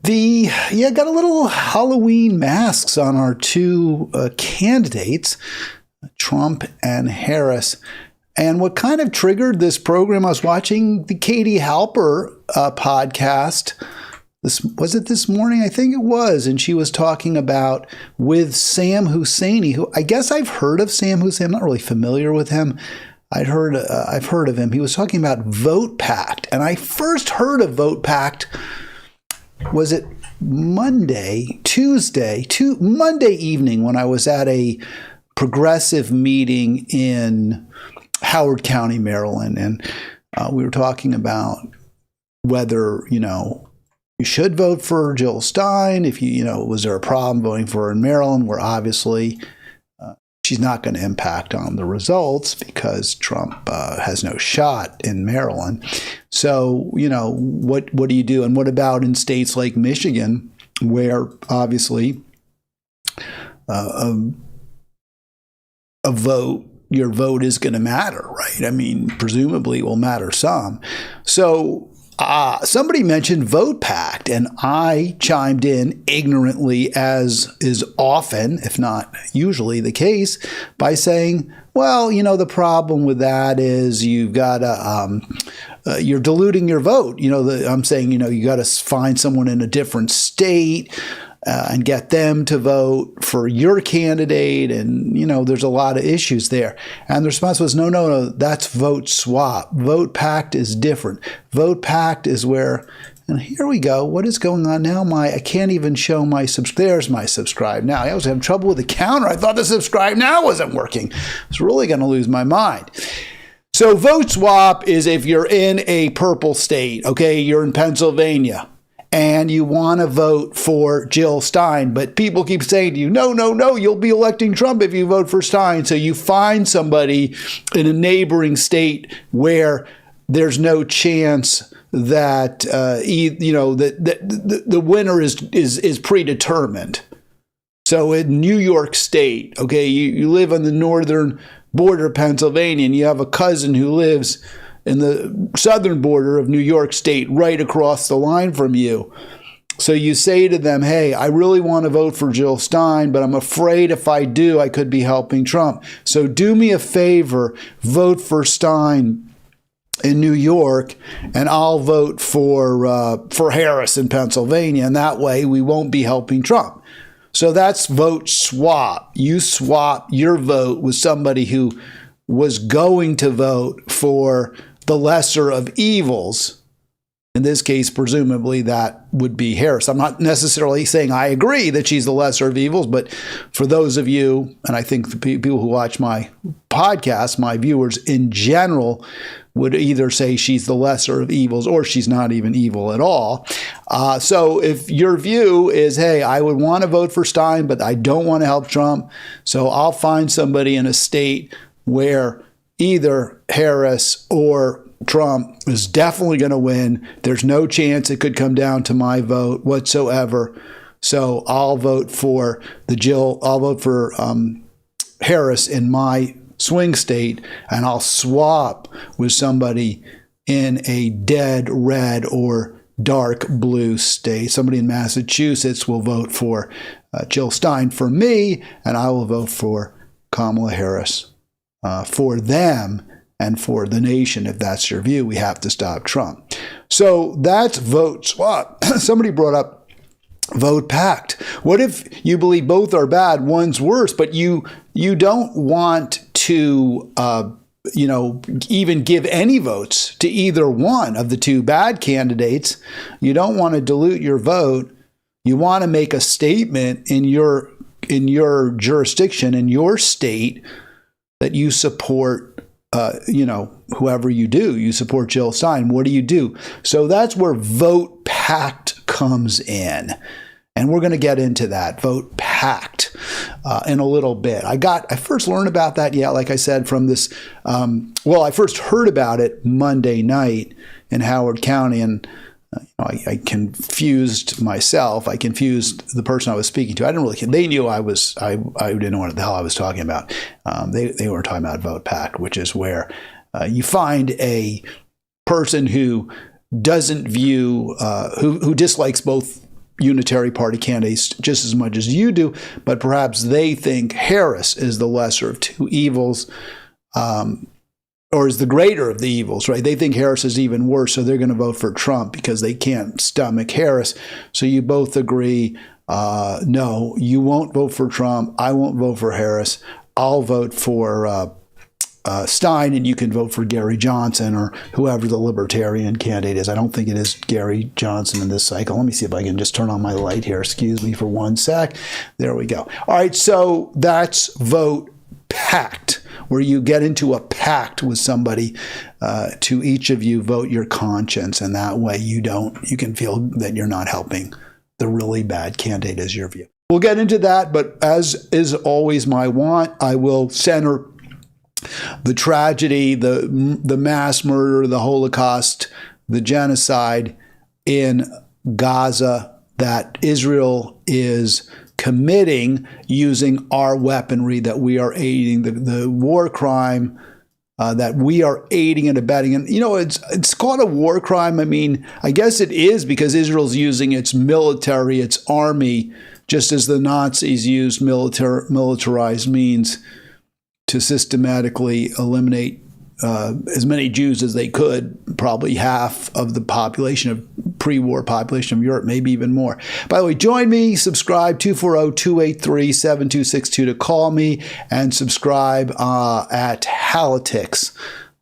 Got a little Halloween masks on our two candidates, Trump and Harris. And what kind of triggered this program, I was watching the Katie Halper podcast. Was it this morning? I think it was. And she was talking about with Sam Husseini, who I guess I've heard of Sam Husseini. I'm not really familiar with him. I've heard of him. He was talking about Votepact. And I first heard of Votepact, was it Monday evening when I was at a progressive meeting in Howard County, Maryland. And we were talking about whether, you should vote for Jill Stein. If was there a problem voting for her in Maryland, where obviously she's not going to impact on the results because Trump has no shot in Maryland. So, what do you do? And what about in states like Michigan, where obviously your vote is going to matter, right? I mean, presumably it will matter some. So somebody mentioned Votepact, and I chimed in ignorantly, as is often, if not usually the case, by saying, well, the problem with that is you've got to, you're diluting your vote. I'm saying, you got to find someone in a different state and get them to vote for your candidate. And, there's a lot of issues there. And the response was, no, that's vote swap. Votepact is different. Votepact is where, and here we go. What is going on now? I can't even show my there's my subscribe now. I was having trouble with the counter. I thought the subscribe now wasn't working. I was really going to lose my mind. So vote swap is if you're in a purple state, okay, you're in Pennsylvania, and you want to vote for Jill Stein, but people keep saying to you, no, you'll be electing Trump if you vote for Stein. So you find somebody in a neighboring state where there's no chance that the winner is predetermined. So in New York State, okay, you live on the northern border of Pennsylvania, and you have a cousin who lives in the southern border of New York State, right across the line from you. So you say to them, hey, I really want to vote for Jill Stein, but I'm afraid if I do, I could be helping Trump. So do me a favor, vote for Stein in New York, and I'll vote for Harris in Pennsylvania. And that way we won't be helping Trump. So that's vote swap. You swap your vote with somebody who was going to vote for the lesser of evils. In this case, presumably that would be Harris. I'm not necessarily saying I agree that she's the lesser of evils, but for those of you, and I think the people who watch my podcast, my viewers in general, would either say she's the lesser of evils or she's not even evil at all. So if your view is, hey, I would want to vote for Stein, but I don't want to help Trump, so I'll find somebody in a state where either Harris or Trump is definitely going to win. There's no chance it could come down to my vote whatsoever. So I'll vote for Harris in my swing state, and I'll swap with somebody in a dead red or dark blue state. Somebody in Massachusetts will vote for Jill Stein for me, and I will vote for Kamala Harris. For them and for the nation, if that's your view, we have to stop Trump. So that's vote swap. Somebody brought up Votepact. What if you believe both are bad, one's worse, but you don't want to even give any votes to either one of the two bad candidates? You don't want to dilute your vote. You want to make a statement in your jurisdiction, in your state, that you support, whoever you do, you support Jill Stein. What do you do? So that's where Votepact comes in. And we're going to get into that, Votepact, in a little bit. I first learned about that, like I said, from this, I first heard about it Monday night in Howard County, and I confused myself. I confused the person I was speaking to. They knew I didn't know what the hell I was talking about. They were talking about Votepact, which is where you find a person who doesn't view, who dislikes both Unitary Party candidates just as much as you do, but perhaps they think Harris is the lesser of two evils, or is the greater of the evils, right? They think Harris is even worse, so they're going to vote for Trump because they can't stomach Harris. So you both agree, no, you won't vote for Trump. I won't vote for Harris. I'll vote for Stein, and you can vote for Gary Johnson or whoever the Libertarian candidate is. I don't think it is Gary Johnson in this cycle. Let me see if I can just turn on my light here. Excuse me for one sec. There we go. All right, so that's Votepact, where you get into a pact with somebody to each of you vote your conscience, and that way you can feel that you're not helping the really bad candidate as your view. We'll get into that, but as is always my want, I will center the tragedy, the mass murder, the Holocaust, the genocide in Gaza that Israel is committing using our weaponry, that we are aiding, the war crime that we are aiding and abetting. And, it's called a war crime. I mean, I guess it is because Israel's using its military, its army, just as the Nazis used militarized means to systematically eliminate as many Jews as they could, probably half of the population of pre-war population of Europe, maybe even more. By the way, join me, subscribe, 240-283-7262 to call me, and subscribe at Halitics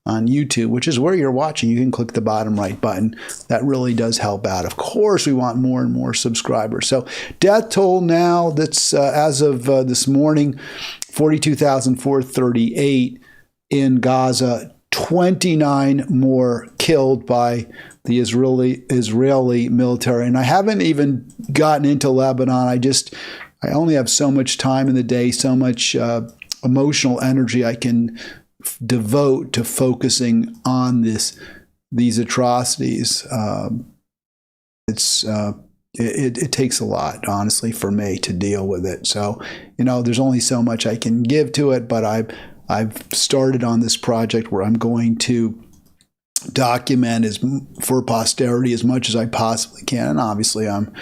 on YouTube, which is where you're watching. You can click the bottom right button. That really does help out. Of course, we want more and more subscribers. So death toll now, that's as of this morning, 42,438 in Gaza, 29 more killed by the Israeli military. And I haven't even gotten into Lebanon. I only have so much time in the day, so much emotional energy I can devote to focusing on these atrocities. It takes a lot, honestly, for me to deal with it. So, there's only so much I can give to it, but I've started on this project where I'm going to document for posterity as much as I possibly can. And obviously I'm,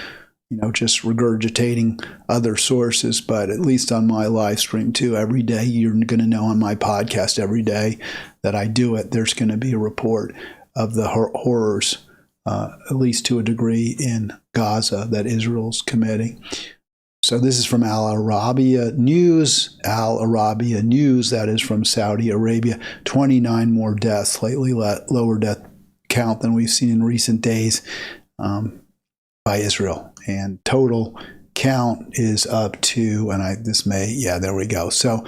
just regurgitating other sources, but at least on my live stream too, every day you're going to know on my podcast every day that I do it, there's going to be a report of the horrors, at least to a degree, in Gaza that Israel's committing. So this is from Al Arabiya News, that is from Saudi Arabia. 29 more deaths, slightly lower death count than we've seen in recent days by Israel. And total count is up to, there we go. So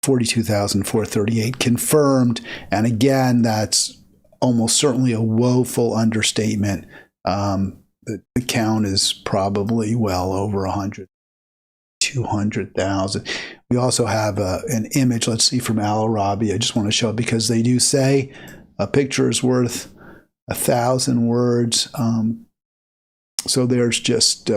42,438 confirmed. And again, that's almost certainly a woeful understatement. The count is probably well over 200,000. We also have an image, let's see, from Al Arabi. I just want to show it because they do say a picture is worth 1,000 words. So there's just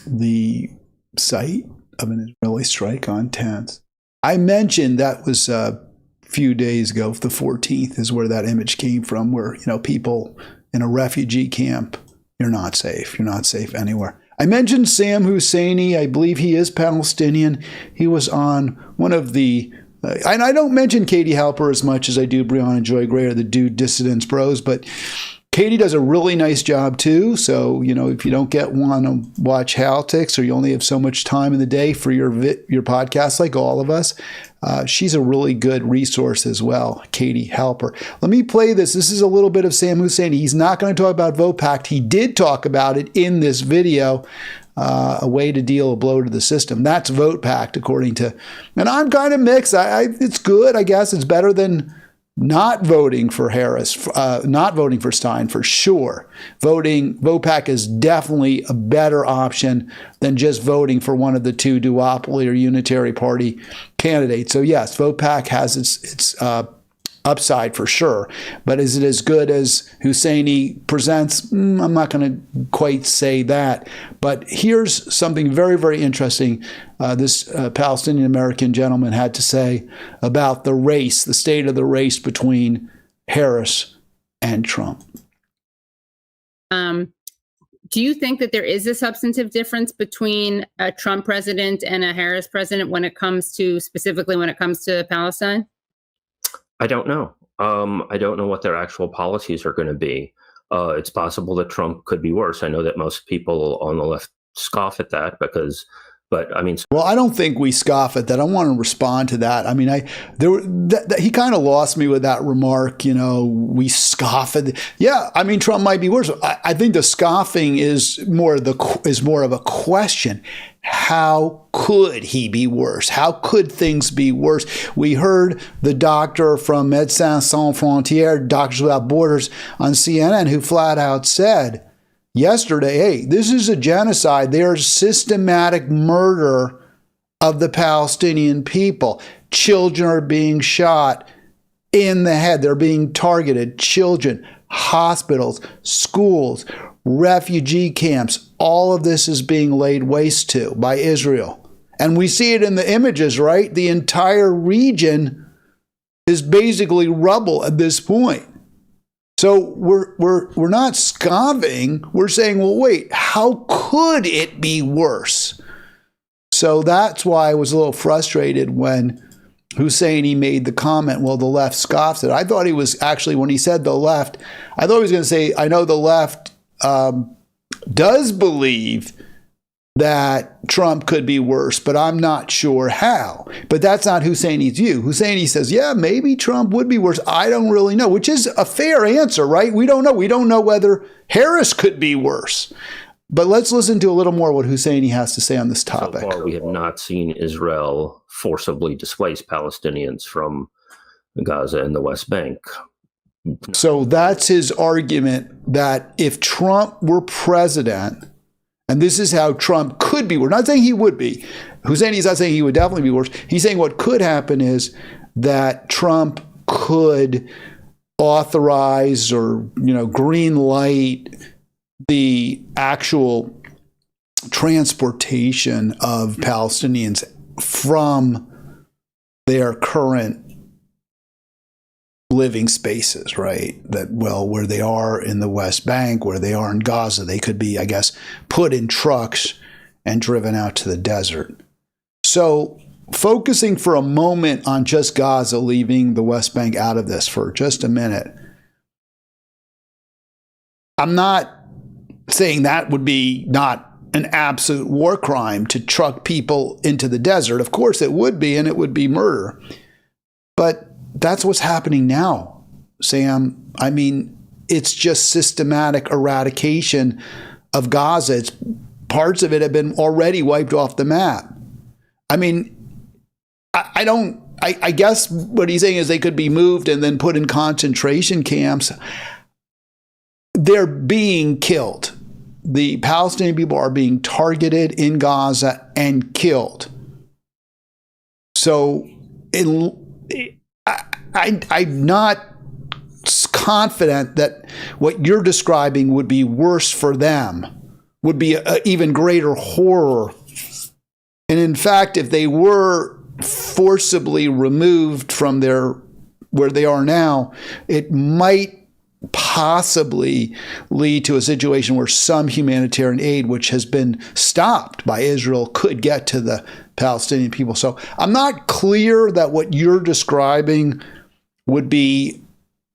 the site of an Israeli strike on tents. I mentioned that was a few days ago, the 14th is where that image came from, where, people in a refugee camp, you're not safe. You're not safe anywhere. I mentioned Sam Husseini. I believe he is Palestinian. He was on one of the, and I don't mention Katie Halper as much as I do Brianna Joy Gray or the Dude Dissidents Bros, but Katie does a really nice job too. So, if you don't want to watch Halitics, or you only have so much time in the day for your podcast, like all of us, she's a really good resource as well, Katie Halper. Let me play this. This is a little bit of Sam Husseini. He's not going to talk about Votepact. He did talk about it in this video, a way to deal a blow to the system. That's Votepact, according to, and I'm kind of mixed. It's good, I guess. It's better than not voting for Harris, not voting for Stein for sure. Votepact is definitely a better option than just voting for one of the two duopoly or unitary party candidates. So yes, Votepact has its upside for sure. But is it as good as Husseini presents? I'm not going to quite say that. But here's something very, very interesting this Palestinian-American gentleman had to say about the race, the state of the race between Harris and Trump. Do you think that there is a substantive difference between a Trump president and a Harris president specifically when it comes to Palestine? I don't know. I don't know what their actual policies are going to be. It's possible that Trump could be worse. I know that most people on the left scoff at that well, I don't think we scoff at that. I want to respond to that. I mean, he kind of lost me with that remark. We scoff at. Yeah, I mean, Trump might be worse. I think the scoffing is more of a question. How could he be worse? How could things be worse? We heard the doctor from Médecins Sans Frontières, Doctors Without Borders, on CNN, who flat out said yesterday, hey, this is a genocide. There's systematic murder of the Palestinian people. Children are being shot in the head. They're being targeted. Children, hospitals, schools, refugee camps. All of this is being laid waste to by Israel. And we see it in the images, right? The entire region is basically rubble at this point. So we're not scoffing. We're saying, well, wait, how could it be worse? So that's why I was a little frustrated when Husseini made the comment, well, the left scoffs it. I thought he was actually, when he said the left, I thought he was going to say, I know the left does believe that Trump could be worse, but I'm not sure how. But that's not Husseini's view. Husseini says, yeah, maybe Trump would be worse. I don't really know, which is a fair answer, right? We don't know. We don't know whether Harris could be worse. But let's listen to a little more what Husseini has to say on this topic. So far, we have not seen Israel forcibly displace Palestinians from Gaza and the West Bank. So that's his argument, that if Trump were president, and this is how Trump could be. We're not saying he would be. Husseini's not saying he would definitely be worse. He's saying what could happen is that Trump could authorize or, green light the actual transportation of Palestinians from their current living spaces, right? Where they are in the West Bank, where they are in Gaza, they could be, I guess, put in trucks and driven out to the desert. So focusing for a moment on just Gaza, leaving the West Bank out of this for just a minute, I'm not saying that would be not an absolute war crime to truck people into the desert. Of course it would be, and it would be murder. But that's what's happening now, Sam. I mean, it's just systematic eradication of Gaza. Parts of it have been already wiped off the map. I mean, I guess what he's saying is they could be moved and then put in concentration camps. They're being killed. The Palestinian people are being targeted in Gaza and killed. So I'm not confident that what you're describing would be worse for them, would be an even greater horror. And in fact, if they were forcibly removed from where they are now, it might possibly lead to a situation where some humanitarian aid, which has been stopped by Israel, could get to the Palestinian people. So I'm not clear that what you're describing would be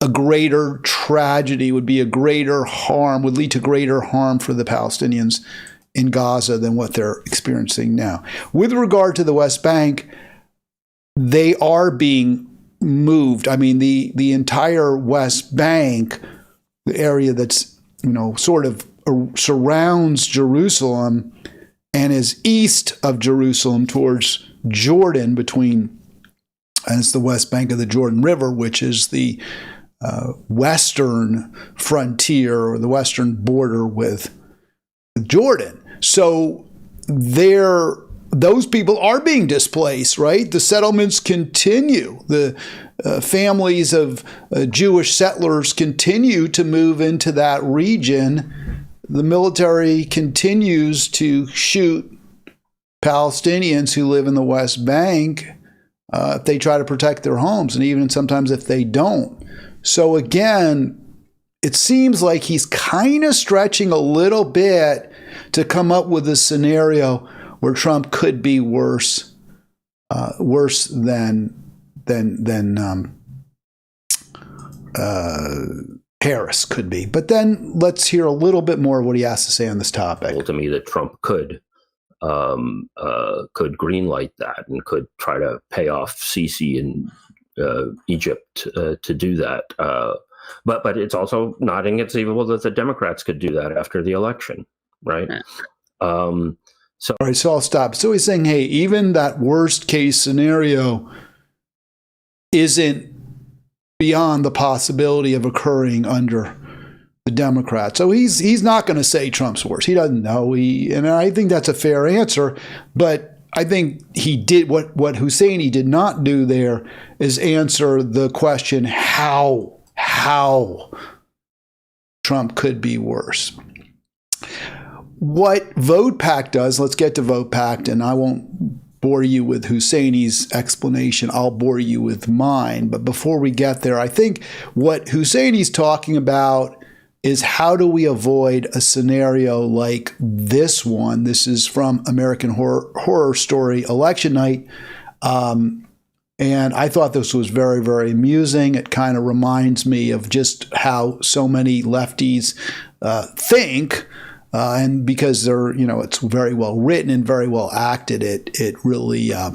a greater tragedy, would be a greater harm, would lead to greater harm for the Palestinians in Gaza than what they're experiencing now. With regard to the West Bank, they are being moved. I mean, the entire West Bank, the area that's, sort of surrounds Jerusalem and is east of Jerusalem towards Jordan and it's the West Bank of the Jordan River, which is the western frontier or the western border with Jordan. So those people are being displaced, right? The settlements continue. The families of Jewish settlers continue to move into that region. The military continues to shoot Palestinians who live in the West Bank if they try to protect their homes, and even sometimes if they don't. So again, it seems like he's kind of stretching a little bit to come up with a scenario where Trump could be worse than Harris could be. But then let's hear a little bit more of what he has to say on this topic. To me, that Trump could greenlight that and could try to pay off Sisi in Egypt to do that. But it's also not inconceivable that the Democrats could do that after the election, right? All right, so I'll stop. So he's saying, hey, even that worst case scenario isn't beyond the possibility of occurring under the Democrats. So he's not going to say Trump's worse. He doesn't know. And I think that's a fair answer. But I think he did what Husseini did not do there is answer the question how Trump could be worse. What Votepact does, let's get to Votepact, and I won't bore you with Husseini's explanation. I'll bore you with mine. But before we get there, I think what Husseini's talking about is how do we avoid a scenario like this one? This is from American Horror Story Election Night. And I thought this was very, very amusing. It kind of reminds me of just how so many lefties think. And because they're, it's very well written and very well acted, it really, I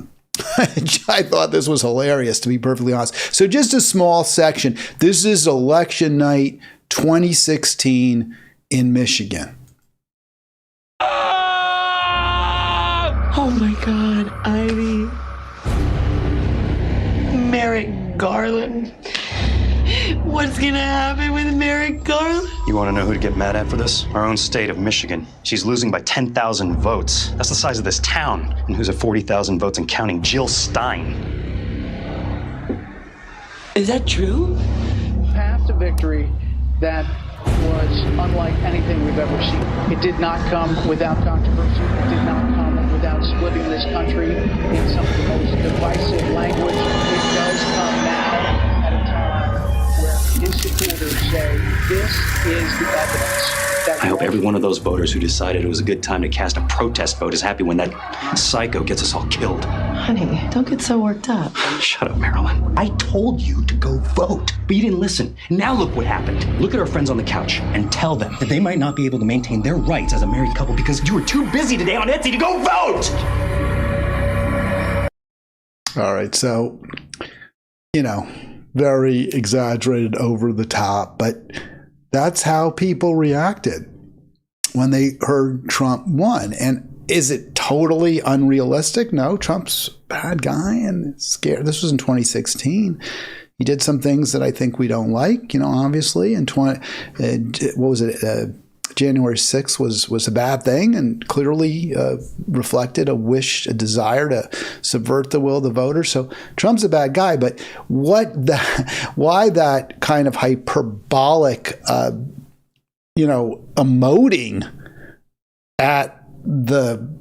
thought this was hilarious, to be perfectly honest. So just a small section. This is election night 2016 in Michigan. Oh my God, Ivy. Merrick Garland. What's gonna happen with Merrick Garland? You want to know who to get mad at for this? Our own state of Michigan. She's losing by 10,000 votes. That's the size of this town. And who's at 40,000 votes and counting? Jill Stein. Is that true? Path to victory that was unlike anything we've ever seen. It did not come without controversy. It did not come without splitting this country in some of the most divisive language. It does come now at a time where his supporters say this is the evidence. I hope every one of those voters who decided it was a good time to cast a protest vote is happy when that psycho gets us all killed. Honey, don't get so worked up. Shut up, Marilyn. I told you to go vote, but you didn't listen. Now look what happened. Look at our friends on the couch and tell them that they might not be able to maintain their rights as a married couple because you were too busy today on Etsy to go vote! All right, so, very exaggerated, over the top, but that's how people reacted when they heard Trump won. And is it totally unrealistic? No, Trump's a bad guy and scared. This was in 2016. He did some things that I think we don't like, obviously. And January 6th was a bad thing and clearly reflected a desire to subvert the will of the voters. So Trump's a bad guy, but why that kind of hyperbolic, emoting at the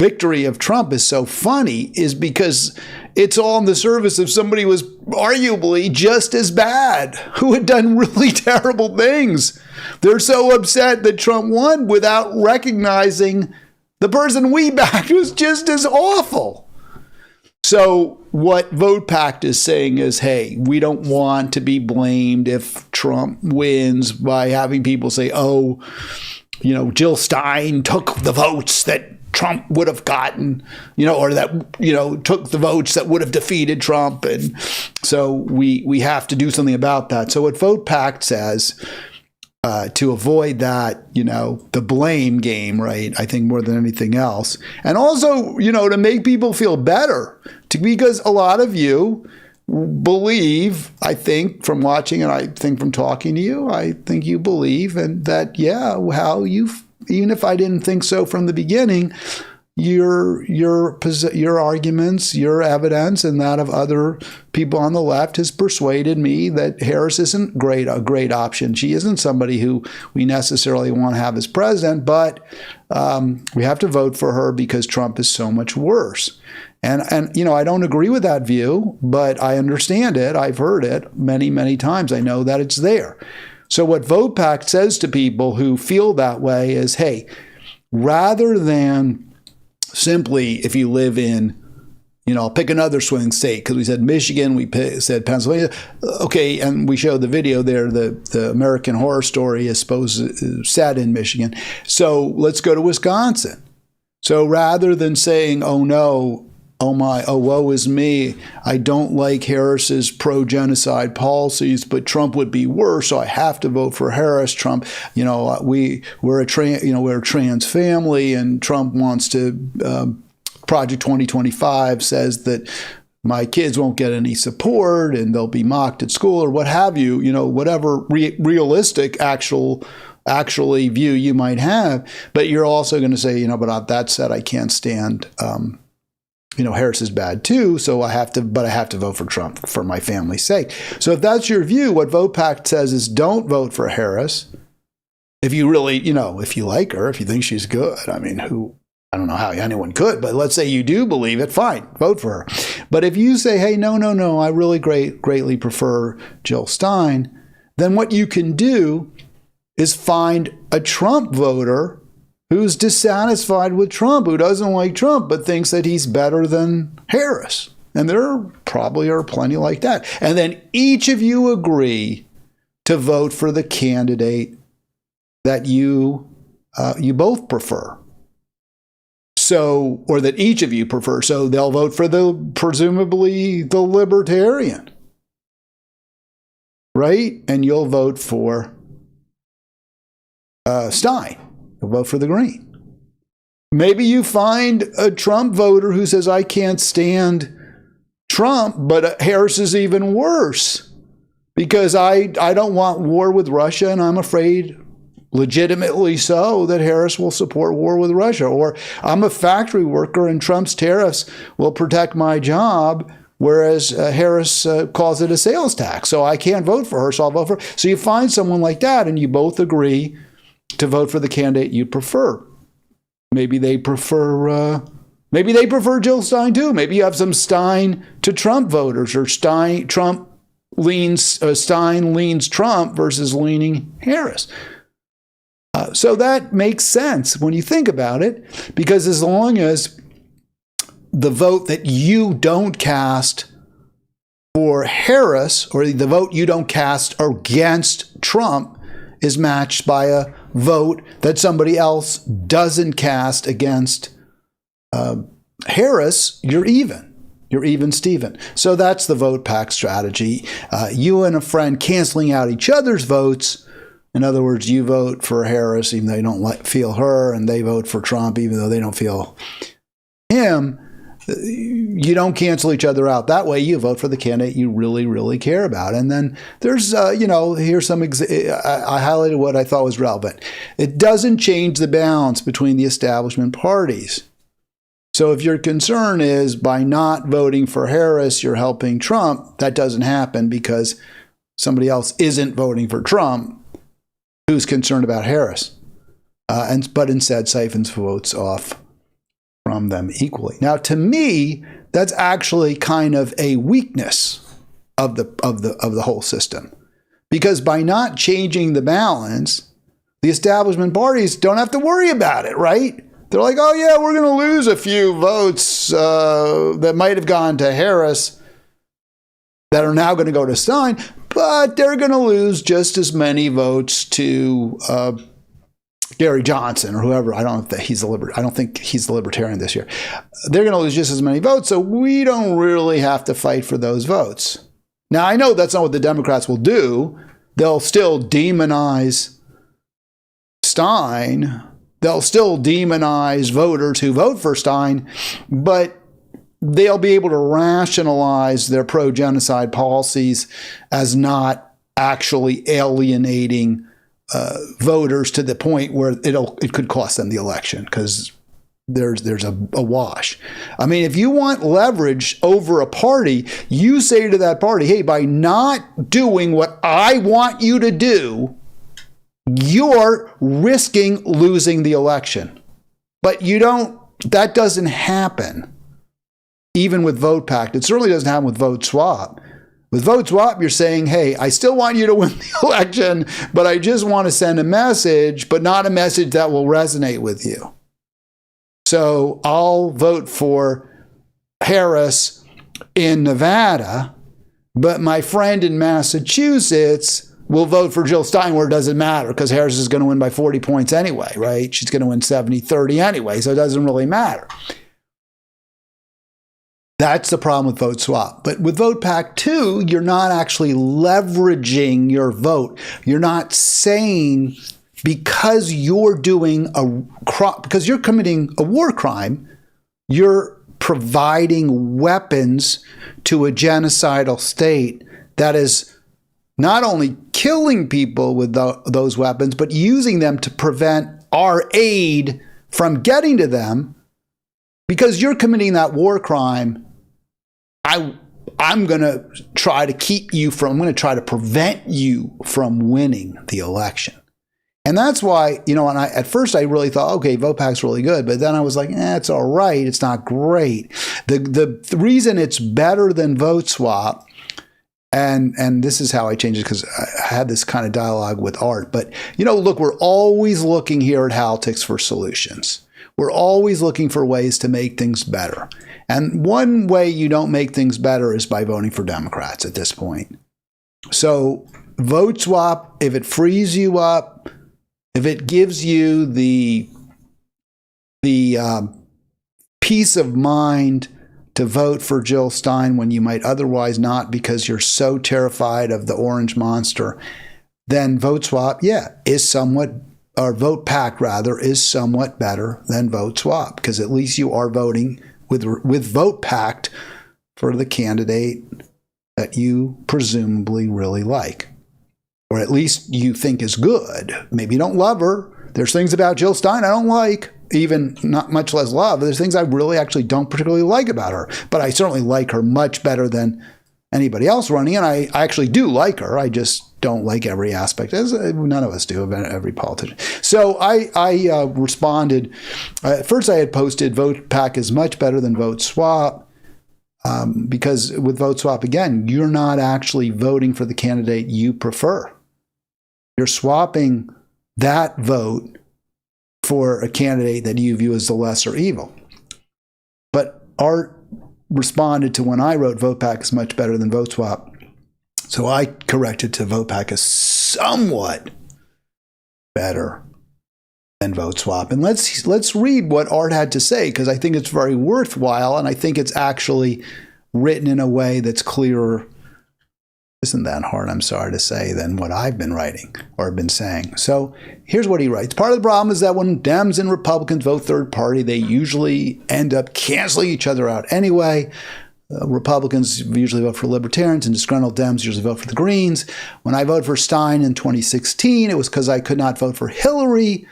victory of Trump is so funny is because it's all in the service of somebody who was arguably just as bad, who had done really terrible things. They're so upset that Trump won without recognizing the person we backed was just as awful. So what Votepact is saying is, hey, we don't want to be blamed if Trump wins by having people say, oh, Jill Stein took the votes that Trump would have gotten, or that, took the votes that would have defeated Trump. And so we have to do something about that. So what Votepact says, to avoid that, the blame game, right? I think more than anything else. And also, to make people feel better, because a lot of you believe, I think from watching and I think from talking to you, I think you believe and that, even if I didn't think so from the beginning, your arguments, your evidence, and that of other people on the left has persuaded me that Harris isn't a great option. She isn't somebody who we necessarily want to have as president, but we have to vote for her because Trump is so much worse. And I don't agree with that view, but I understand it. I've heard it many, many times. I know that it's there. So what Votepact says to people who feel that way is, hey, rather than simply, if you live in, I'll pick another swing state, because we said Michigan, said Pennsylvania. Okay, and we showed the video there, the American Horror Story is set in Michigan. So let's go to Wisconsin. So rather than saying, oh no, oh my, oh woe is me, I don't like Harris's pro-genocide policies, but Trump would be worse, so I have to vote for Harris. Trump, we're a trans family, and Trump wants to Project 2025 says that my kids won't get any support and they'll be mocked at school or what have you, whatever realistic actually view you might have. But you're also going to say, but that said, I can't stand, Harris is bad too. So I have to vote for Trump for my family's sake. So if that's your view, what Votepact says is don't vote for Harris. If you really, if you like her, if you think she's good, I don't know how anyone could, but let's say you do believe it, fine, vote for her. But if you say, hey, no, I really greatly prefer Jill Stein, then what you can do is find a Trump voter who's dissatisfied with Trump, who doesn't like Trump, but thinks that he's better than Harris. And there probably are plenty like that. And then each of you agree to vote for the candidate that you both prefer. So, or that each of you prefer. So they'll vote for presumably the libertarian, right? And you'll vote for Stein. You'll vote for the Green. Maybe you find a Trump voter who says, I can't stand Trump, but Harris is even worse because I don't want war with Russia, and I'm afraid, legitimately so, that Harris will support war with Russia. Or I'm a factory worker and Trump's tariffs will protect my job, whereas Harris calls it a sales tax. So I can't vote for her, so I'll vote for her. So you find someone like that and you both agree to vote for the candidate you prefer. Maybe they prefer Jill Stein too. Maybe you have some Stein to Trump voters, or Stein leans Trump versus leaning Harris. So that makes sense when you think about it, because as long as the vote that you don't cast for Harris, or the vote you don't cast against Trump, is matched by a vote that somebody else doesn't cast against Harris, you're even. You're even, Steven. So that's the Votepact strategy. You and a friend canceling out each other's votes. In other words, you vote for Harris even though you don't feel her, and they vote for Trump even though they don't feel him. You don't cancel each other out. That way you vote for the candidate you really, really care about. And then there's, here's some, I highlighted what I thought was relevant. It doesn't change the balance between the establishment parties. So if your concern is by not voting for Harris, you're helping Trump, that doesn't happen because somebody else isn't voting for Trump who's concerned about Harris, but instead siphons votes off from them equally. Now, to me, that's actually kind of a weakness of the whole system, because by not changing the balance, the establishment parties don't have to worry about it, right? They're like, oh yeah, we're going to lose a few votes that might have gone to Harris that are now going to go to Stein, but they're going to lose just as many votes to Gary Johnson or whoever. I don't think he's the libertarian this year. They're going to lose just as many votes, so we don't really have to fight for those votes. Now, I know that's not what the Democrats will do. They'll still demonize Stein. They'll still demonize voters who vote for Stein, but they'll be able to rationalize their pro-genocide policies as not actually alienating voters to the point where it could cost them the election, because there's a wash. I mean, if you want leverage over a party, you say to that party, hey, by not doing what I want you to do, you're risking losing the election. But that doesn't happen. Even with Votepact, it certainly doesn't happen with Vote Swap. With vote swap, you're saying, hey, I still want you to win the election, but I just want to send a message, but not a message that will resonate with you. So I'll vote for Harris in Nevada, but my friend in Massachusetts will vote for Jill Stein where it doesn't matter because Harris is going to win by 40 points anyway, right? She's going to win 70-30 anyway, so it doesn't really matter. That's the problem with vote swap. But with Votepact 2, you're not actually leveraging your vote. You're not saying because you're because you're committing a war crime, you're providing weapons to a genocidal state that is not only killing people with those weapons, but using them to prevent our aid from getting to them. Because you're committing that war crime, I'm going to try to keep you from, I'm going to try to prevent you from winning the election. And that's why, and at first I really thought, okay, Votepact's really good. But then I was like, it's all right. It's not great. The reason it's better than vote swap, and this is how I changed it because I had this kind of dialogue with Art. But, look, we're always looking here at Halitics for solutions. We're always looking for ways to make things better. And one way you don't make things better is by voting for Democrats at this point. So vote swap, if it frees you up, if it gives you the peace of mind to vote for Jill Stein when you might otherwise not because you're so terrified of the orange monster, then vote swap, is somewhat, or Votepact rather, is somewhat better than vote swap because at least you are voting with Votepact for the candidate that you presumably really like. Or at least you think is good. Maybe you don't love her. There's things about Jill Stein I don't like, even not much less love. There's things I really actually don't particularly like about her. But I certainly like her much better than anybody else running. And I actually do like her. I just don't like every aspect, as none of us do, of every politician. So I responded. At first I had posted Votepact is much better than vote swap. Because with vote swap, again, you're not actually voting for the candidate you prefer. You're swapping that vote for a candidate that you view as the lesser evil. But Art responded to when I wrote Votepact is much better than vote swap. So I corrected to Votepact is somewhat better than vote swap. And let's read what Art had to say, because I think it's very worthwhile, and I think it's actually written in a way that's clearer. Isn't that hard, I'm sorry to say, than what I've been writing or been saying. So here's what he writes. Part of the problem is that when Dems and Republicans vote third party, they usually end up canceling each other out anyway. Republicans usually vote for Libertarians, and disgruntled Dems usually vote for the Greens. When I voted for Stein in 2016, it was because I could not vote for Hillary.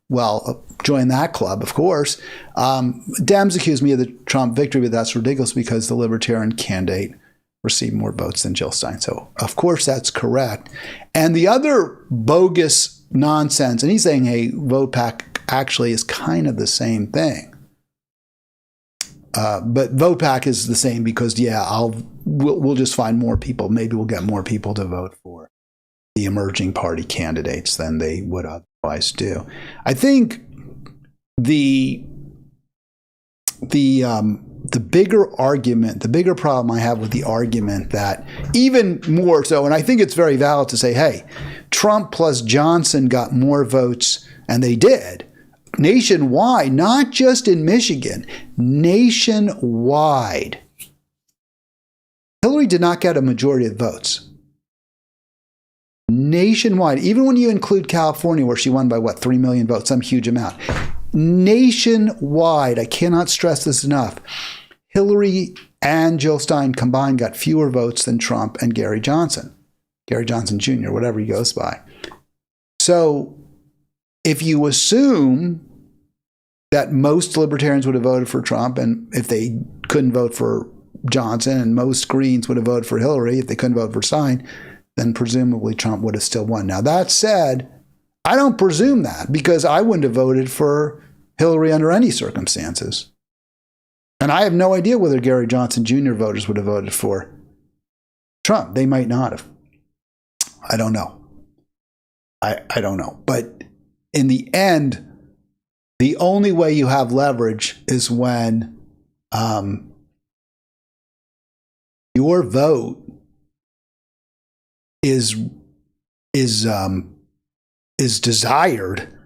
Well, join that club, of course. Dems accused me of the Trump victory, but that's ridiculous because the Libertarian candidate received more votes than Jill Stein. So, of course, that's correct. And the other bogus nonsense, and he's saying, hey, Votepact actually is kind of the same thing. But Votepact is the same because, we'll just find more people. Maybe we'll get more people to vote for the emerging party candidates than they would otherwise do. I think the bigger argument, the bigger problem I have with the argument that even more so, and I think it's very valid to say, hey, Trump plus Johnson got more votes, and they did, nationwide, not just in Michigan, nationwide. Hillary did not get a majority of votes. Nationwide, even when you include California, where she won by 3 million votes, some huge amount. Nationwide, I cannot stress this enough, Hillary and Jill Stein combined got fewer votes than Trump and Gary Johnson Jr., whatever he goes by. So if you assume that most Libertarians would have voted for Trump, and if they couldn't vote for Johnson, and most Greens would have voted for Hillary if they couldn't vote for Stein, then presumably Trump would have still won. Now, that said, I don't presume that, because I wouldn't have voted for Hillary under any circumstances. And I have no idea whether Gary Johnson Jr. voters would have voted for Trump. They might not have. I don't know. I don't know. But in the end, the only way you have leverage is when your vote is desired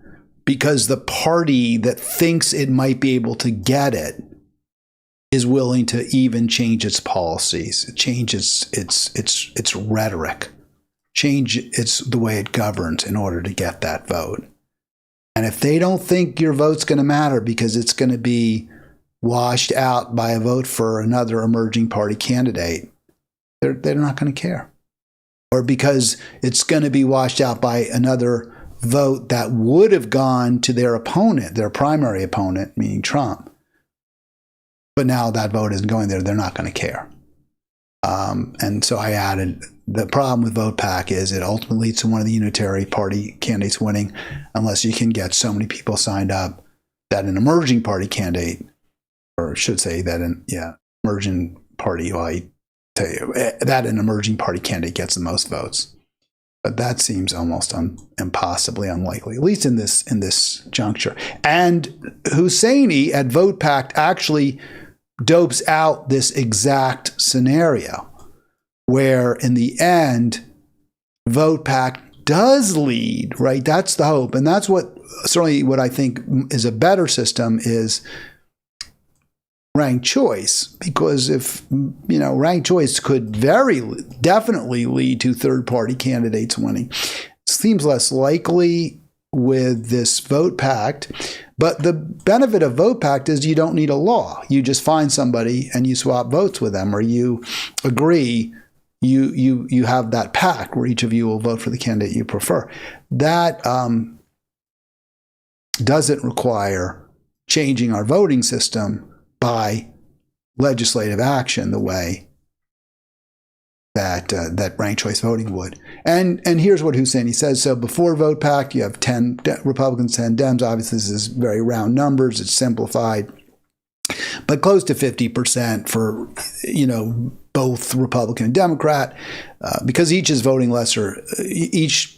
because the party that thinks it might be able to get it is willing to even change its policies, change its rhetoric, change the way it governs in order to get that vote. And if they don't think your vote's going to matter because it's going to be washed out by a vote for another emerging party candidate, they're not going to care. Or because it's going to be washed out by another vote that would have gone to their opponent, their primary opponent, meaning Trump. But now that vote isn't going there, they're not going to care. And so I added, the problem with Votepact is it ultimately leads to one of the unitary party candidates winning unless you can get so many people signed up that an emerging party candidate, or I should say that emerging party, well, I tell you, that an emerging party candidate gets the most votes. But that seems almost impossibly unlikely, at least in this juncture. And Husseini at Votepact actually dopes out this exact scenario where in the end, Votepact does lead, right? That's the hope. And that's certainly what I think is a better system is ranked choice, because if, ranked choice could definitely lead to third-party candidates winning. It seems less likely with this Votepact, but the benefit of Votepact is you don't need a law. You just find somebody and you swap votes with them, or you agree, you have that pact where each of you will vote for the candidate you prefer. That doesn't require changing our voting system by legislative action the way that ranked choice voting would. And here's what Husseini says. So before Votepact, you have 10 Republicans, 10 Dems. Obviously, this is very round numbers. It's simplified. But close to 50% for, both Republican and Democrat, because each is voting lesser. Each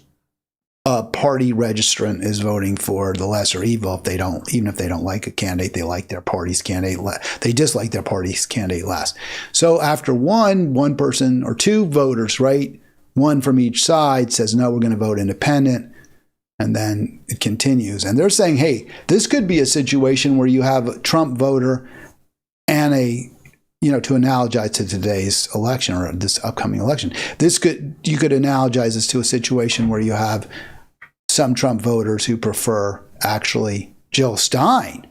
party registrant is voting for the lesser evil. Even if they don't like a candidate, they like their party's candidate. They dislike their party's candidate less. So after one person or two voters, right, one from each side says, no, we're going to vote independent. And then it continues. And they're saying, hey, this could be a situation where you have a Trump voter and to analogize to today's election or this upcoming election, you could analogize this to a situation where you have some Trump voters who prefer actually Jill Stein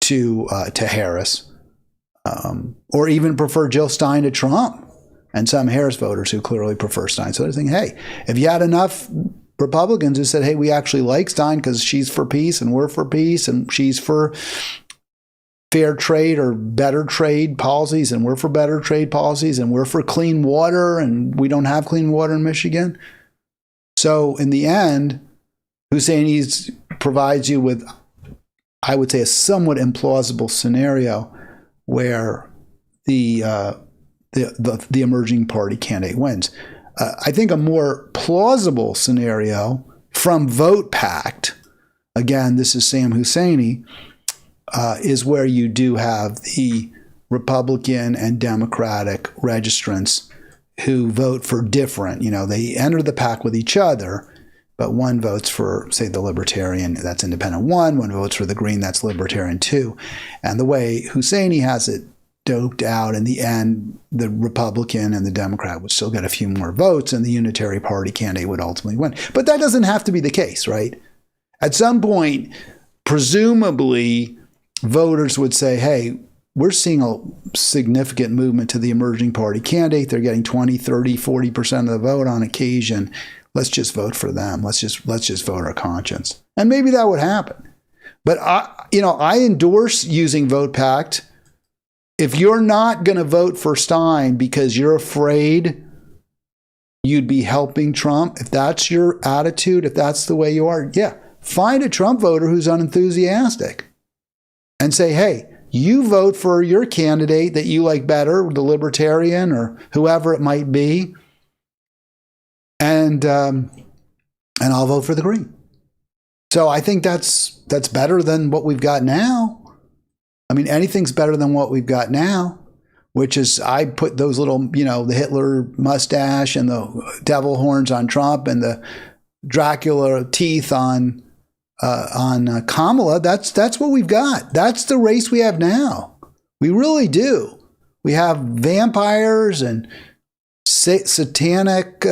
to Harris, or even prefer Jill Stein to Trump, and some Harris voters who clearly prefer Stein. So they're thinking, hey, if you had enough Republicans who said, hey, we actually like Stein because she's for peace and we're for peace and she's for fair trade or better trade policies and we're for better trade policies and we're for clean water and we don't have clean water in Michigan. So in the end, Husseini provides you with, I would say, a somewhat implausible scenario where the emerging party candidate wins. I think a more plausible scenario from Votepact, again, this is Sam Husseini, is where you do have the Republican and Democratic registrants who vote for different, they enter the pact with each other, but one votes for, say, the Libertarian, that's Independent 1, one votes for the Green, that's Libertarian 2. And the way Husseini has it doped out, in the end, the Republican and the Democrat would still get a few more votes and the Unitary Party candidate would ultimately win. But that doesn't have to be the case, right? At some point, presumably, voters would say, hey, we're seeing a significant movement to the emerging party candidate. They're getting 20, 30, 40% of the vote on occasion. Let's just vote for them. Let's just vote our conscience. And maybe that would happen. But I endorse using Votepact. If you're not going to vote for Stein because you're afraid you'd be helping Trump, if that's your attitude, if that's the way you are, yeah, find a Trump voter who's unenthusiastic and say, hey, You vote for your candidate that you like better, the Libertarian or whoever it might be, and I'll vote for the Green. So I think that's better than what we've got now. I mean, anything's better than what we've got now, which is I put those little, the Hitler mustache and the devil horns on Trump and the Dracula teeth on Kamala. That's what we've got. That's the race we have now. We really do. We have vampires and satanic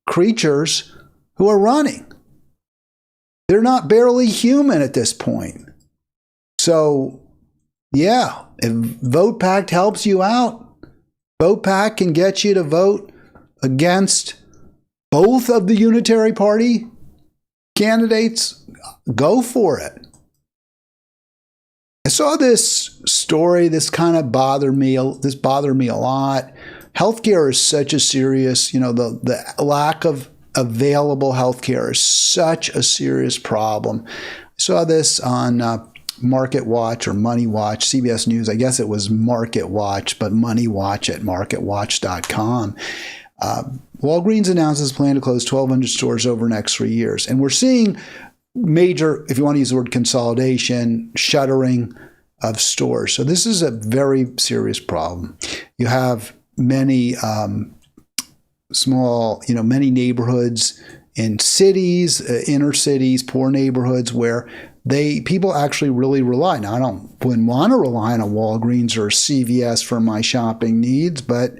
creatures who are running. They're not barely human at this point. So, yeah, if Votepact helps you out, Votepact can get you to vote against both of the Unitary Party candidates, go for it. I saw this story. This kind of bothered me. This bothered me a lot. Healthcare is such a serious, the lack of available healthcare is such a serious problem. I saw this on Market Watch or Money Watch, CBS News. I guess it was Market Watch, but Money Watch at marketwatch.com. Walgreens announces plan to close 1,200 stores over the next 3 years. And we're seeing major, if you want to use the word consolidation, shuttering of stores. So this is a very serious problem. You have many small, many neighborhoods in cities, inner cities, poor neighborhoods where people actually really rely. Now, wouldn't want to rely on a Walgreens or a CVS for my shopping needs, but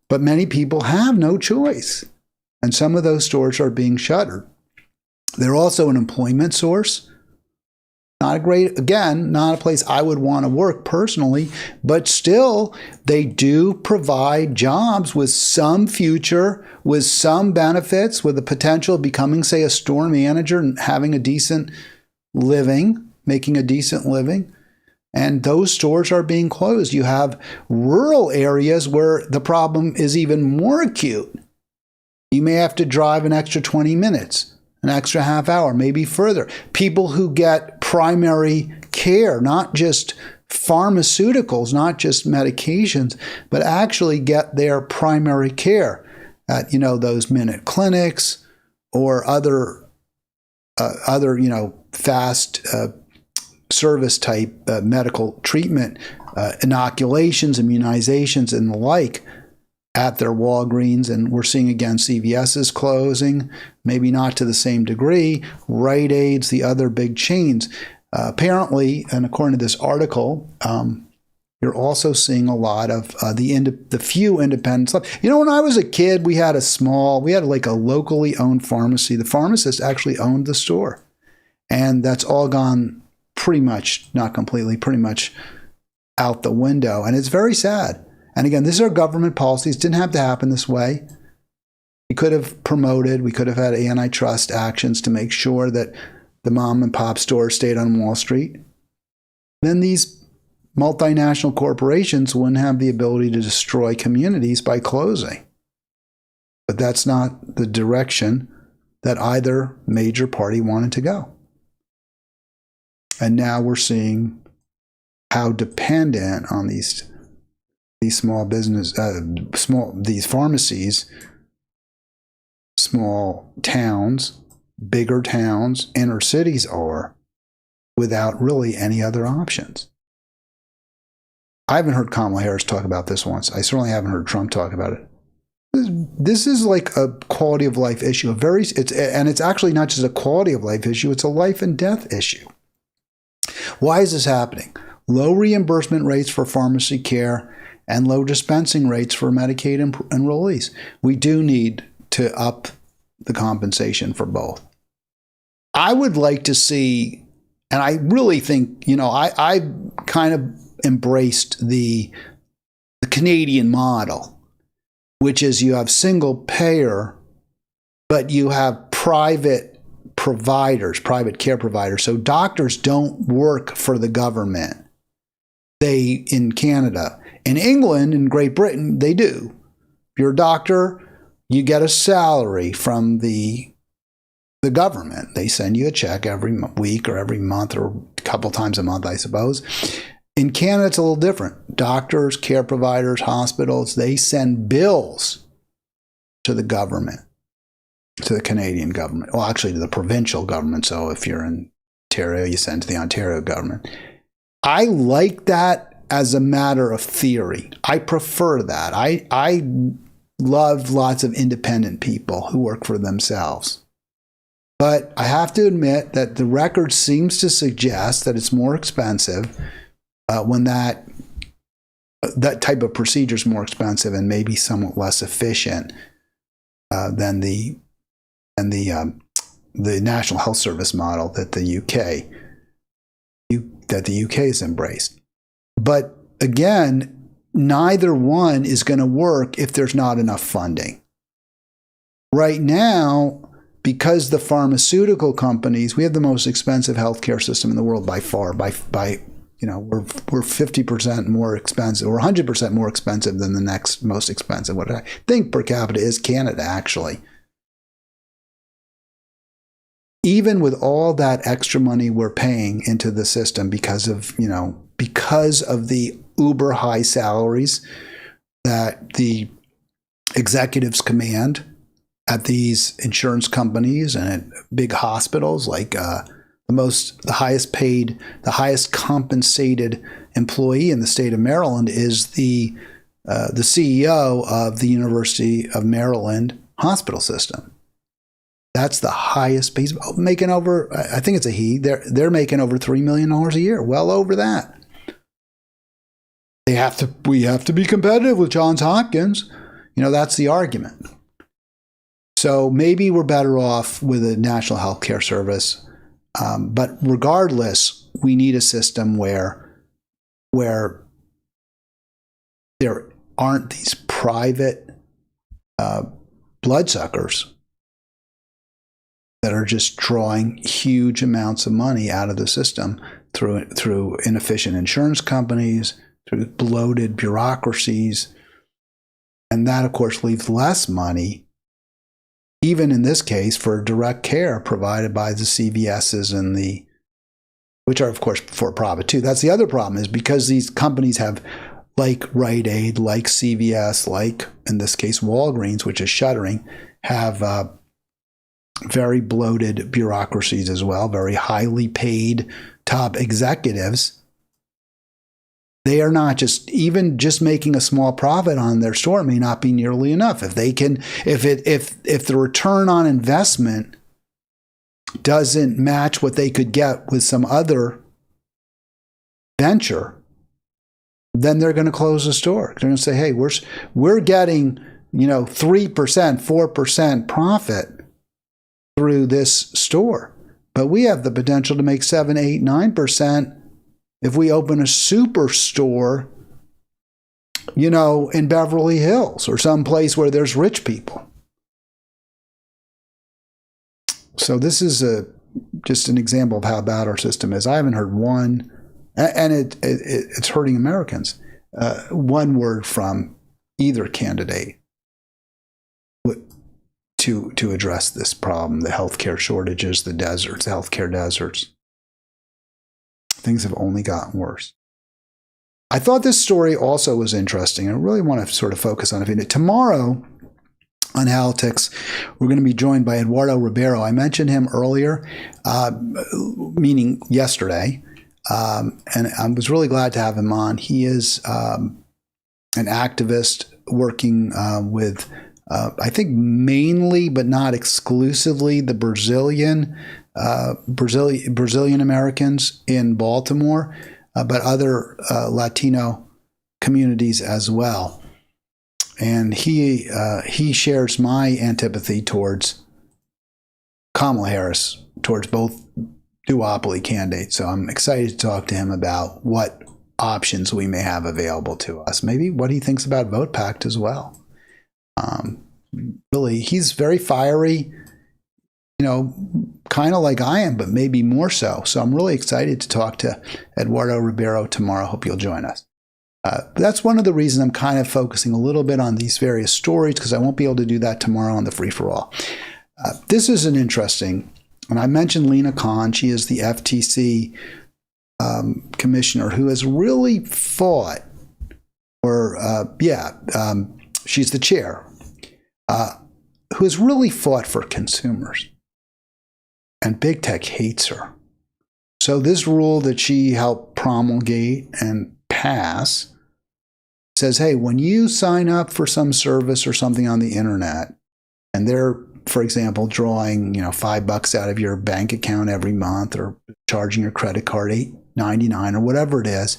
many people have no choice. And some of those stores are being shuttered. They're also an employment source. Not a place I would want to work personally, but still they do provide jobs with some future, with some benefits, with the potential of becoming, say, a store manager and having a decent living, making a decent living. And those stores are being closed. You have rural areas where the problem is even more acute. You may have to drive an extra 20 minutes, an extra half hour, maybe further. People who get primary care, not just pharmaceuticals, not just medications, but actually get their primary care at, those minute clinics or other fast service type medical treatment, inoculations, immunizations, and the like at their Walgreens. And we're seeing again CVS is closing, maybe not to the same degree. Rite Aids, the other big chains. Apparently, and according to this article, you're also seeing a lot of the few independents left. When I was a kid, we had like a locally owned pharmacy. The pharmacist actually owned the store. And that's all gone pretty much, not completely, pretty much out the window. And it's very sad. And again, these are government policies. Didn't have to happen this way. We could have we could have had antitrust actions to make sure that the mom and pop stores stayed on Wall Street. Then these multinational corporations wouldn't have the ability to destroy communities by closing. But that's not the direction that either major party wanted to go. And now we're seeing how dependent on these small business, these pharmacies, small towns, bigger towns, inner cities are, without really any other options. I haven't heard Kamala Harris talk about this once. I certainly haven't heard Trump talk about it. This is like a quality of life issue. It's actually not just a quality of life issue, it's a life and death issue. Why is this happening? Low reimbursement rates for pharmacy care and low dispensing rates for Medicaid enrollees. We do need to up the compensation for both. I would like to see, and I really think, I kind of embraced the Canadian model, which is you have single payer, but you have private providers, private care providers. So doctors don't work for the government. They, in Canada. In England, in Great Britain, they do. If you're a doctor, you get a salary from the government. They send you a check every week or every month or a couple times a month, I suppose. In Canada, it's a little different. Doctors, care providers, hospitals, they send bills to the government, to the Canadian government. Well, actually, to the provincial government. So if you're in Ontario, you send to the Ontario government. I like that as a matter of theory. I prefer that. I love lots of independent people who work for themselves. But I have to admit that the record seems to suggest that it's more expensive when that type of procedure is more expensive and maybe somewhat less efficient than the National Health Service model that the UK has embraced. But again, neither one is going to work if there's not enough funding. Right now, because the pharmaceutical companies, we have the most expensive healthcare system in the world by far. We're 50% more expensive, or 100% more expensive than the next most expensive. What I think per capita is Canada, actually. Even with all that extra money we're paying into the system because of the uber high salaries that the executives command at these insurance companies and at big hospitals, like the highest compensated employee in the state of Maryland is the CEO of the University of Maryland hospital system. That's the highest. He's making over, I think it's a he, they're making over $3 million a year, well over that. We have to be competitive with Johns Hopkins. That's the argument. So maybe we're better off with a national health care service. But regardless, we need a system where there aren't these private bloodsuckers that are just drawing huge amounts of money out of the system through inefficient insurance companies, through bloated bureaucracies. And that, of course, leaves less money, even in this case, for direct care provided by the CVSs which are, of course, for profit too. That's the other problem, is because these companies have, like Rite Aid, like CVS, like, in this case, Walgreens, which is shuttering, have very bloated bureaucracies as well, very highly paid top executives. They are not just making a small profit on their store may not be nearly enough. If the return on investment doesn't match what they could get with some other venture, then they're going to close the store. They're going to say, "Hey, we're getting 3%, 4% profit through this store, but we have the potential to make 7, 8, 9%. If we open a superstore, in Beverly Hills or someplace where there's rich people." So this is just an example of how bad our system is. I haven't heard one, and it's hurting Americans, one word from either candidate to address this problem, the healthcare shortages, the deserts, the healthcare deserts. Things have only gotten worse. I thought this story also was interesting. I really want to sort of focus on it. Tomorrow on Halitics, we're going to be joined by Eduardo Ribeiro. I mentioned him earlier, meaning yesterday, and I was really glad to have him on. He is an activist working with, I think, mainly but not exclusively the Brazilian Americans in Baltimore, but other Latino communities as well. And he shares my antipathy towards Kamala Harris, towards both duopoly candidates. So I'm excited to talk to him about what options we may have available to us. Maybe what he thinks about Votepact as well. Really, he's very fiery, kind of like I am, but maybe more so. So I'm really excited to talk to Eduardo Ribeiro tomorrow. Hope you'll join us. That's one of the reasons I'm kind of focusing a little bit on these various stories, because I won't be able to do that tomorrow on the Free-for-All. This is an interesting, and I mentioned Lena Khan. She is the FTC commissioner who has really fought, she's the chair, who has really fought for consumers. And big tech hates her. So this rule that she helped promulgate and pass says, hey, when you sign up for some service or something on the internet, and they're, for example, drawing, $5 out of your bank account every month or charging your credit card $8.99 or whatever it is,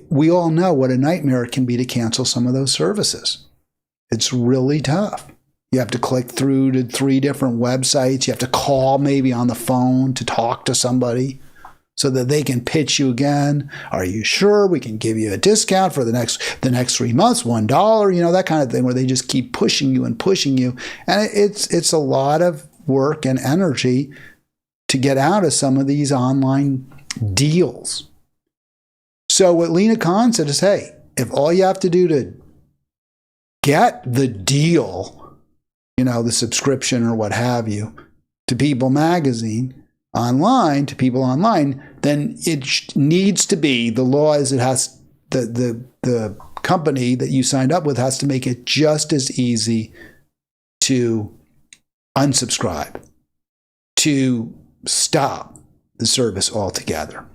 we all know what a nightmare it can be to cancel some of those services. It's really tough. You have to click through to 3 different websites. You have to call maybe on the phone to talk to somebody so that they can pitch you again. Are you sure we can give you a discount for the next 3 months, $1, that kind of thing, where they just keep pushing you and pushing you. And it's a lot of work and energy to get out of some of these online deals. So what Lina Khan said is, hey, if all you have to do to get the deal, the subscription or what have you, to People Magazine online, to people online, then it needs to be, the law is it has, the company that you signed up with has to make it just as easy to unsubscribe, to stop the service altogether.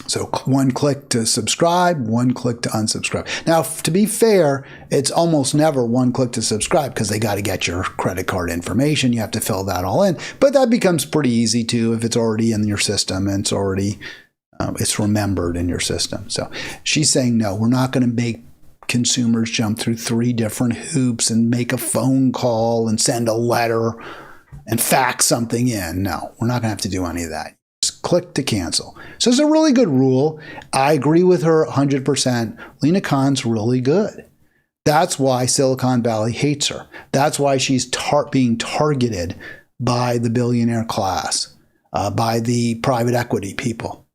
So 1 click to subscribe, 1 click to unsubscribe. Now, to be fair, it's almost never 1 click to subscribe because they got to get your credit card information. You have to fill that all in. But that becomes pretty easy too if it's already in your system and it's already it's remembered in your system. So she's saying, no, we're not going to make consumers jump through 3 different hoops and make a phone call and send a letter and fax something in. No, we're not going to have to do any of that. Click to cancel. So it's a really good rule. I agree with her 100%. Lina Khan's really good. That's why Silicon Valley hates her. That's why she's being targeted by the billionaire class, by the private equity people.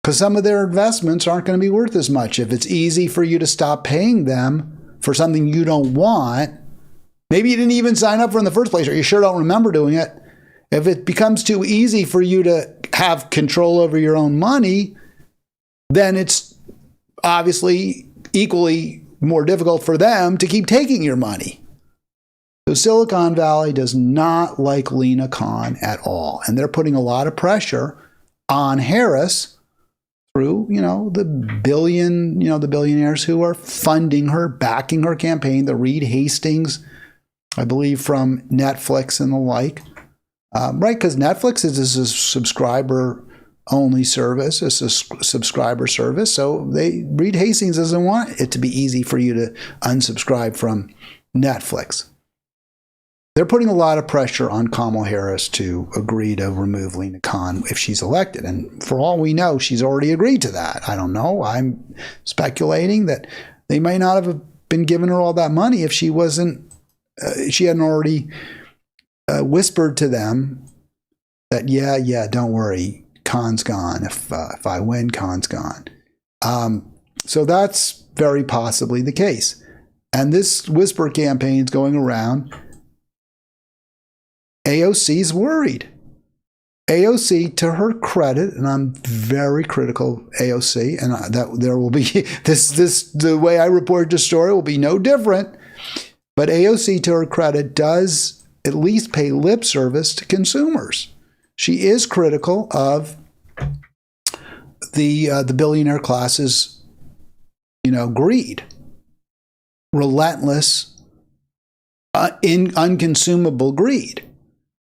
Because some of their investments aren't going to be worth as much. If it's easy for you to stop paying them for something you don't want, maybe you didn't even sign up for in the first place, or you sure don't remember doing it. If it becomes too easy for you to have control over your own money, then it's obviously equally more difficult for them to keep taking your money. So Silicon Valley does not like Lina Khan at all. And they're putting a lot of pressure on Harris through, the billionaires who are funding her, backing her campaign, the Reed Hastings, I believe, from Netflix and the like. Right, because Netflix is a subscriber-only service, a subscriber service. So Reed Hastings doesn't want it to be easy for you to unsubscribe from Netflix. They're putting a lot of pressure on Kamala Harris to agree to remove Lina Khan if she's elected. And for all we know, she's already agreed to that. I don't know. I'm speculating that they may not have been giving her all that money if she hadn't already whispered to them that, don't worry, Khan's gone. If I win, Khan's gone. So that's very possibly the case. And this whisper campaign is going around. AOC's worried. AOC, to her credit, and I'm very critical of AOC, and that there will be the way I report this story will be no different. But AOC, to her credit, does at least pay lip service to consumers. She is critical of the billionaire class's, greed, relentless, unconsumable greed.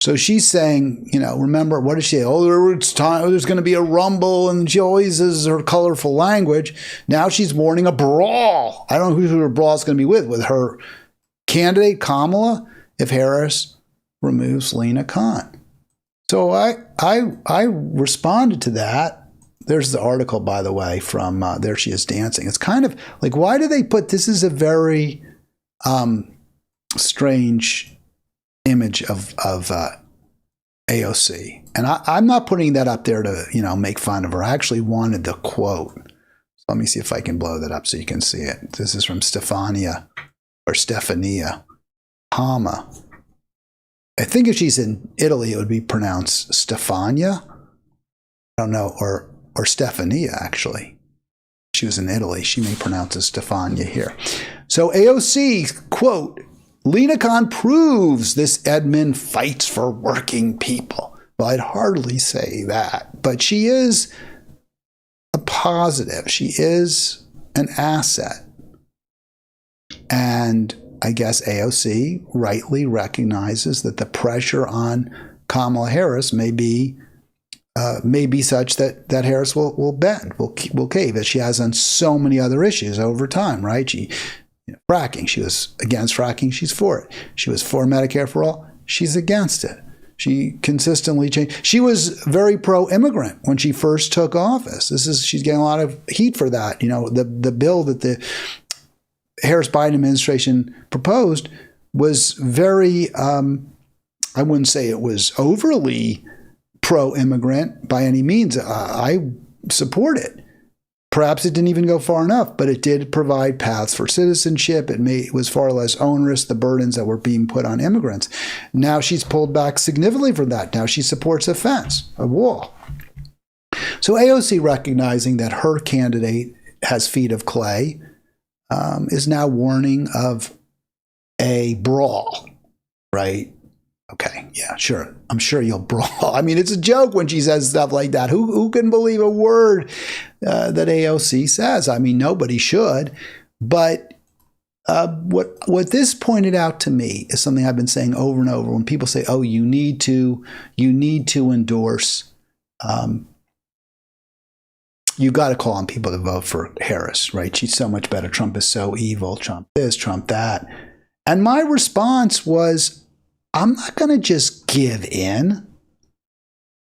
So she's saying, remember, what does she say? Oh, it's time. There's going to be a rumble, and she always is her colorful language. Now she's warning a brawl. I don't know who her brawl is going to be with her candidate Kamala, if Harris removes Lina Khan. So I responded to that. There's the article, by the way, from There She Is Dancing. It's kind of like, why do they put, this is a very strange image of AOC. And I'm not putting that up there to, make fun of her. I actually wanted the quote. So let me see if I can blow that up so you can see it. This is from Stefania Hama. I think if she's in Italy, it would be pronounced Stefania. I don't know, or Stefania, actually. She was in Italy. She may pronounce it Stefania here. So AOC, quote, Lena Khan proves this admin fights for working people. Well, I'd hardly say that, but she is a positive. She is an asset. And I guess AOC rightly recognizes that the pressure on Kamala Harris may be such that Harris will bend, will cave, as she has on so many other issues over time, right? Fracking, she was against fracking, she's for it. She was for Medicare for all, she's against it. She consistently changed. She was very pro-immigrant when she first took office. She's getting a lot of heat for that. The bill that the Harris-Biden administration proposed was very, I wouldn't say it was overly pro-immigrant by any means. I support it. Perhaps it didn't even go far enough, but it did provide paths for citizenship. It was far less onerous, the burdens that were being put on immigrants. Now she's pulled back significantly from that. Now she supports a fence, a wall. So AOC, recognizing that her candidate has feet of clay, is now warning of a brawl, right? Okay, yeah, sure. I'm sure you'll brawl. I mean, it's a joke when she says stuff like that. Who can believe a word that AOC says? I mean, nobody should. But what this pointed out to me is something I've been saying over and over. When people say, "Oh, you need to endorse," you got to call on people to vote for Harris, right? She's so much better. Trump is so evil. Trump this, Trump that. And my response was, I'm not going to just give in.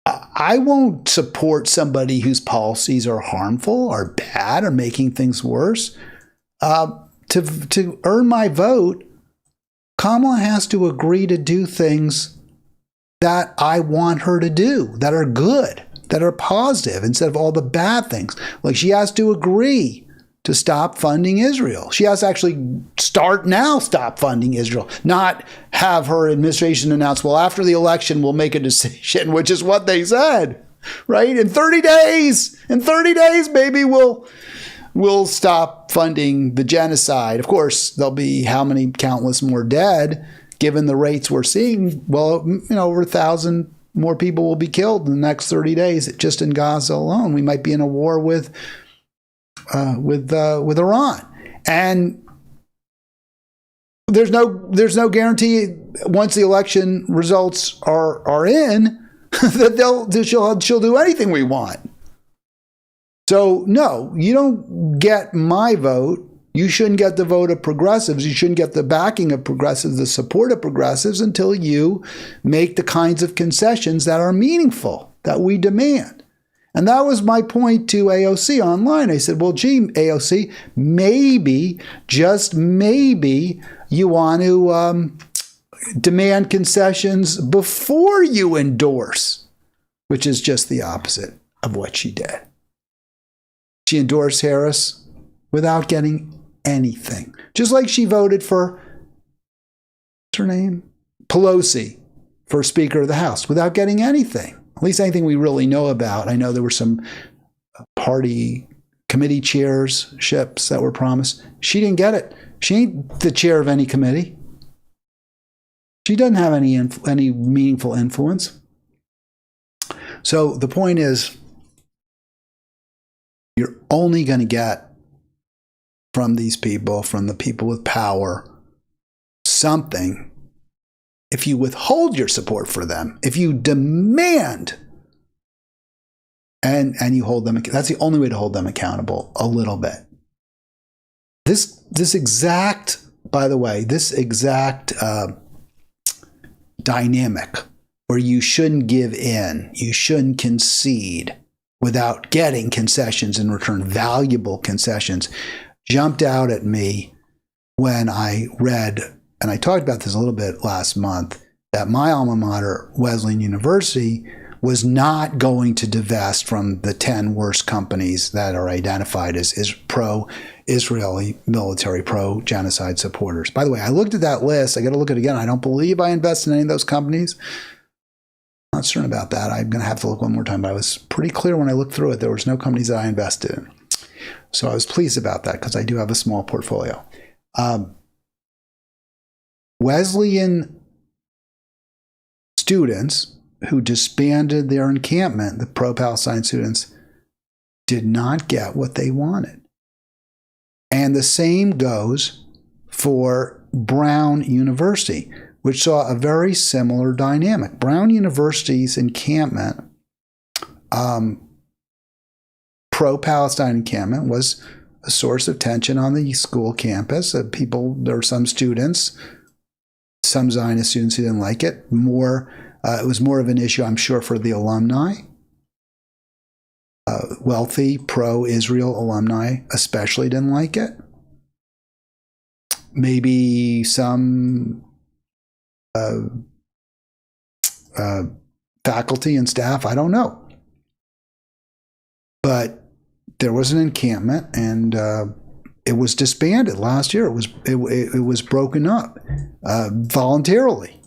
I won't support somebody whose policies are harmful or bad or making things worse. To earn my vote, Kamala has to agree to do things that I want her to do, that are good, that are positive, instead of all the bad things. Like, she has to agree to stop funding Israel. She has to actually stop funding Israel, not have her administration announce, well, after the election, we'll make a decision, which is what they said, right? In 30 days, maybe we'll stop funding the genocide. Of course, there'll be how many countless more dead, given the rates we're seeing. Well, over 1,000 more people will be killed in the next 30 days, just in Gaza alone. We might be in a war with Iran, and there's no guarantee once the election results are in that she'll do anything we want. So no, you don't get my vote. You shouldn't get the vote of progressives. You shouldn't get the backing of progressives, the support of progressives, until you make the kinds of concessions that are meaningful, that we demand. And that was my point to AOC online. I said, well, gee, AOC, maybe, just maybe, you want to demand concessions before you endorse, which is just the opposite of what she did. She endorsed Harris without getting anything. Just like she voted for, what's her name? Pelosi for Speaker of the House without getting anything. At least anything we really know about. I know there were some party committee chairships that were promised. She didn't get it. She ain't the chair of any committee. She doesn't have any meaningful influence. So the point is, you're only going to get from these people, from the people with power, something if you withhold your support for them, if you demand and you hold them. That's the only way to hold them accountable a little bit. This exact dynamic where you shouldn't give in, you shouldn't concede without getting concessions in return, valuable concessions, jumped out at me when I read, and I talked about this a little bit last month, that my alma mater, Wesleyan University, was not going to divest from the 10 worst companies that are identified as pro-Israeli military, pro-genocide supporters. By the way, I looked at that list. I got to look at it again. I don't believe I invest in any of those companies. not certain about that. I'm going to have to look one more time, but I was pretty clear when I looked through it. There was no companies that I invested in. So I was pleased about that because I do have a small portfolio. Wesleyan students who disbanded their encampment, the pro-Palestine students, did not get what they wanted. And the same goes for Brown University, which saw a very similar dynamic. Brown University's encampment, pro-Palestine encampment, was a source of tension on the school campus. There were some students, some Zionist students who didn't like it. It was more of an issue, I'm sure, for the alumni. Wealthy pro-Israel alumni especially didn't like it. Maybe some faculty and staff, I don't know. But there was an encampment, and it was disbanded last year. It was broken up voluntarily.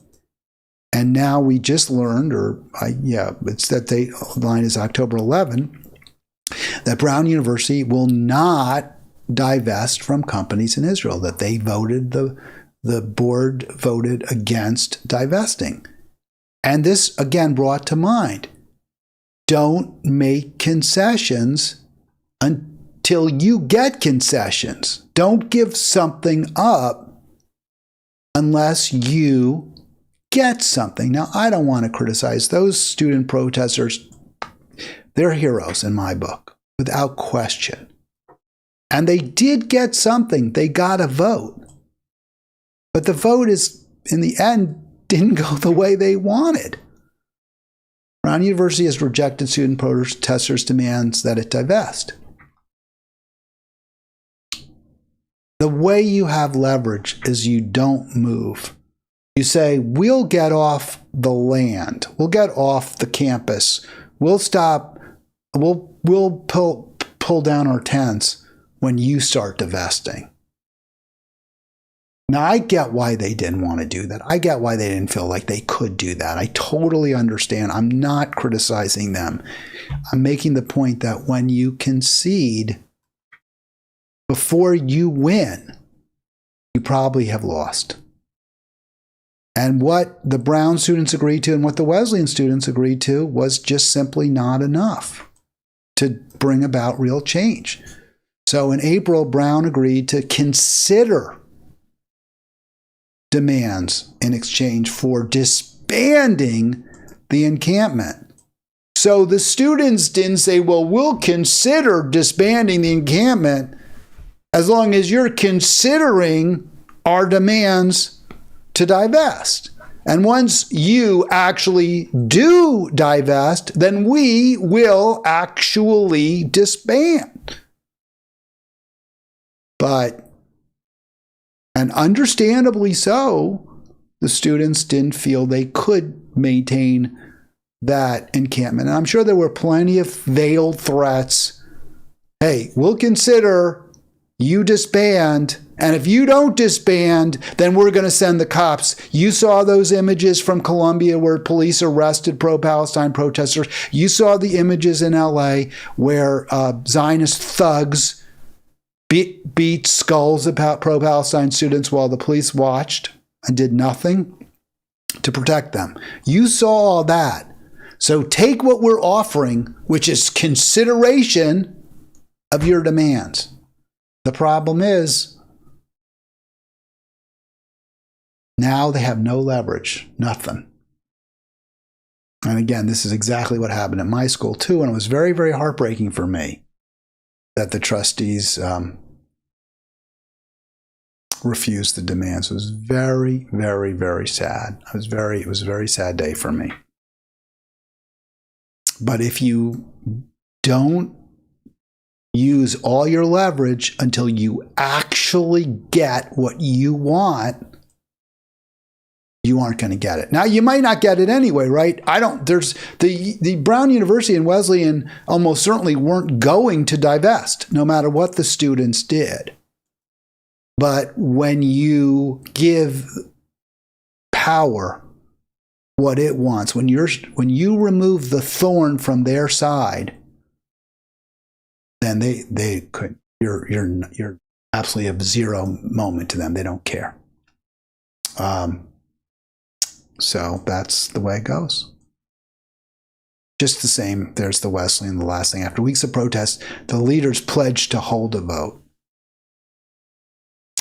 And now we just learned, it's that date line is October 11, that Brown University will not divest from companies in Israel, that they voted, the board voted against divesting. And this, again, brought to mind, don't make concessions until you get concessions. Don't give something up unless you get something. Now, I don't want to criticize those student protesters. They're heroes in my book, without question. And they did get something. They got a vote. But the vote in the end, didn't go the way they wanted. Brown University has rejected student protesters' demands that it divest. The way you have leverage is you don't move. You say, we'll get off the land. We'll get off the campus. We'll stop. We'll pull down our tents when you start divesting. Now, I get why they didn't want to do that. I get why they didn't feel like they could do that. I totally understand. I'm not criticizing them. I'm making the point that when you concede before you win, you probably have lost. And what the Brown students agreed to and what the Wesleyan students agreed to was just simply not enough to bring about real change. So in April, Brown agreed to consider demands in exchange for disbanding the encampment. So the students didn't say, well, we'll consider disbanding the encampment as long as you're considering our demands to divest. And once you actually do divest, then we will actually disband. And understandably so, the students didn't feel they could maintain that encampment. And I'm sure there were plenty of veiled threats. Hey, we'll consider you disband, and if you don't disband, then we're going to send the cops. You saw those images from Colombia where police arrested pro-Palestine protesters. You saw the images in LA where Zionist thugs beat skulls about pro-Palestine students while the police watched and did nothing to protect them. You saw all that. So take what we're offering, which is consideration of your demands. The problem is, now they have no leverage, nothing. And again, this is exactly what happened at my school too, and it was very, very heartbreaking for me that the trustees refused the demands. It was very, very, very sad. It was a very sad day for me. But if you don't use all your leverage until you actually get what you want, you aren't going to get it. Now, you might not get it anyway, right? There's the Brown University and Wesleyan almost certainly weren't going to divest, no matter what the students did. But when you give power, what it wants. When you remove the thorn from their side, then they could you're absolutely of zero moment to them. They don't care. So that's the way it goes. Just the same, there's the Wesleyan, the last thing. After weeks of protests, the leaders pledged to hold a vote.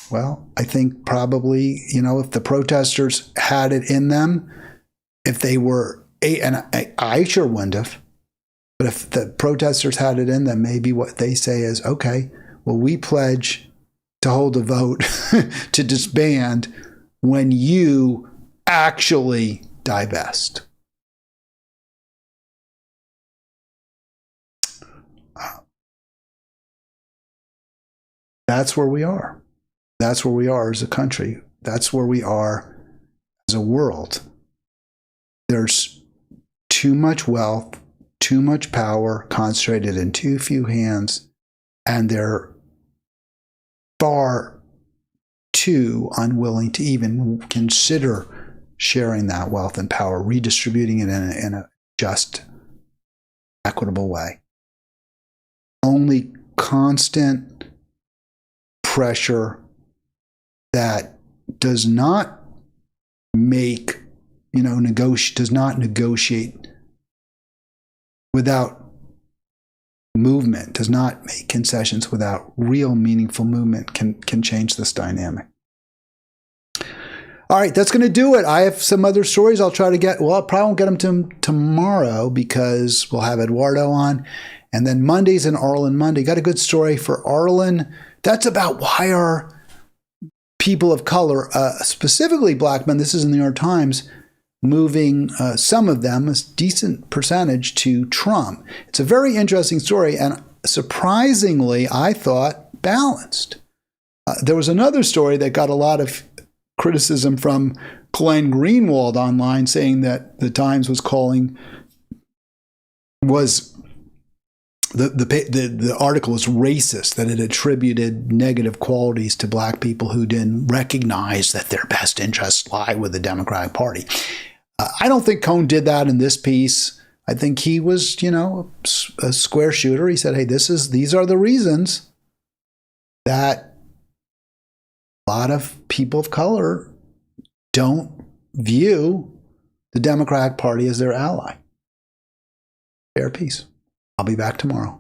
Well, I think probably, if the protesters had it in them, if they were, and I sure wouldn't have, but if the protesters had it in them, maybe what they say is, okay, well, we pledge to hold a vote to disband when you actually divest. That's where we are. That's where we are as a country. That's where we are as a world. There's too much wealth, too much power concentrated in too few hands, and they're far too unwilling to even consider sharing that wealth and power, redistributing it in a just, equitable way. Only constant pressure that does not make, does not negotiate without movement, does not make concessions without real meaningful movement can change this dynamic. All right, that's going to do it. I have some other stories I'll try to get. Well, I probably won't get them to tomorrow because we'll have Eduardo on. And then Monday's an Arlen Monday. Got a good story for Arlen. That's about why are people of color, specifically black men, this is in the New York Times, moving some of them, a decent percentage, to Trump. It's a very interesting story and surprisingly, I thought, balanced. There was another story that got a lot of criticism from Glenn Greenwald online saying that the Times was the article was racist, that it attributed negative qualities to black people who didn't recognize that their best interests lie with the Democratic Party. I don't think Cohn did that in this piece. I think he was, a square shooter. He said, hey, these are the reasons that a lot of people of color don't view the Democratic Party as their ally. Fair piece. I'll be back tomorrow.